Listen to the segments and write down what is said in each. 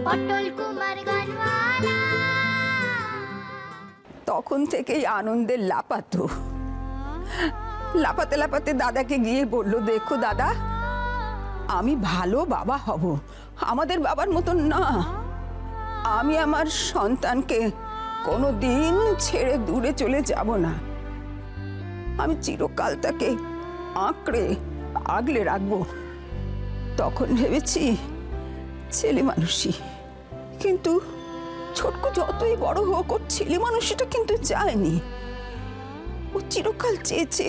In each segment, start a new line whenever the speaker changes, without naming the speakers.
পটল কুমার গানওয়ালা।
তখন থেকেই আনন্দের লাপাতো। লাপাতে লাপাতে দাদাকে গিয়ে বলল, দেখো দাদা, আমি ভালো বাবা হব, আমাদের বাবার মতন না। আমি আমার সন্তানকে কোনোদিন ছেড়ে দূরে চলে যাব না। আমি চিরকাল তাকে আঁকড়ে আগলে রাখবো। তখন ভেবেছি ছেলে মানুষই, কিন্তু ছোটকু যতই বড় হোক, ওর ছেলে মানুষটা কিন্তু চায়নি। ও চিরকাল চেয়েছে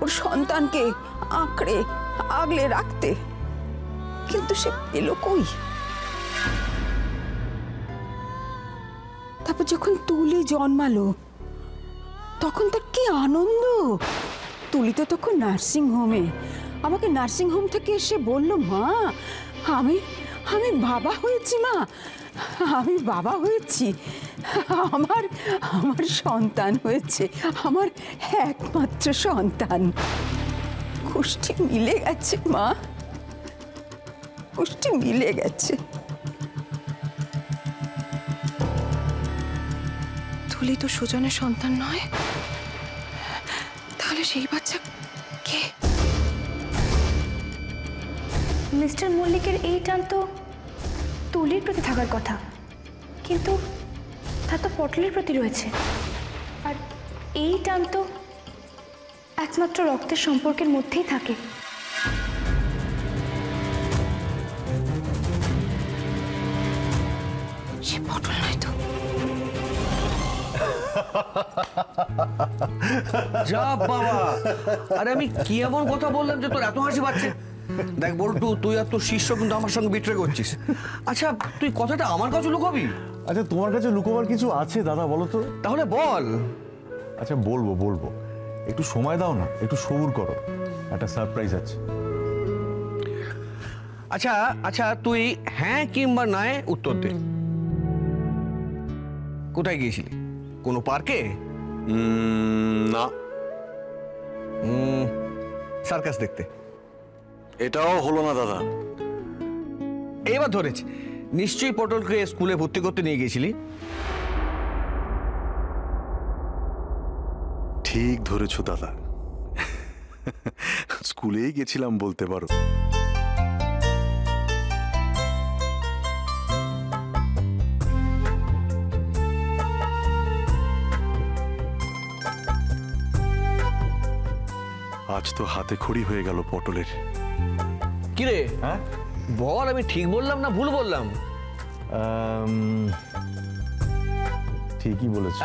ওর সন্তানকে আঁকড়ে আগলে রাখতে, কিন্তু সে পেল কই? তারপর যখন তুলি জন্মালো, তখন তার কি আনন্দ! তুলি তো তখন নার্সিং হোমে। আমাকে নার্সিং হোম থেকে এসে বলল, মা, আমি আমি বাবা হয়েছি, মা, আমি বাবা হয়েছি। আমার আমার সন্তান হয়েছে, আমার একমাত্র সন্তান। কুষ্টি মিলে গেছে মা, কুষ্টি মিলে গেছে।
তুলি তো সুজনের সন্তান নয়, তাহলে সেই বাচ্চা কে?
মিস্টার মল্লিকের এই টান তো তুলির প্রতি থাকার কথা, কিন্তু তা তো পটলের প্রতি রয়েছে। আর এই টান তো একমাত্র রক্তের সম্পর্কের মধ্যেই থাকে।
সে পটল নয় তো?
যা বাবা, আরে আমি কি এমন কথা বললাম যে তোর এত হাসি পাচ্ছে? দেখ বল্টু, তুই আর তোর শিষ্য কিন্তু আমার সঙ্গে বিট্রে করছিস। আচ্ছা, তুই কথাটা আমার কাছে লুকাবি?
আচ্ছা, তোমার কাছে লুকোবার কিছু আছে দাদা, বলো তো?
তাহলে বল।
আচ্ছা, বলবো বলবো, একটু সময় দাও না, একটু সবুর করো, একটা সারপ্রাইজ আছে।
আচ্ছা আচ্ছা, তুই হ্যাঁ কিংবা নয় উত্তর দে। কোথায় গিয়েছিলি? কোনো পার্কে?
না।
সার্কাস দেখতে?
এটাও হলো না দাদা।
এবার ধরেছি, নিশ্চয়ই পটলকে স্কুলে ভর্তি করতে নিয়ে গিয়েছিলি।
ঠিক ধরেছো দাদা, স্কুলেই গেছিলাম বলতে পারো। আজ তো হাতে খড়ি হয়ে গেল পটলের।
কিরে,
হ্যাঁ
বল, আমি ঠিক বললাম না ভুল বললাম?
ঠিকই বলেছো।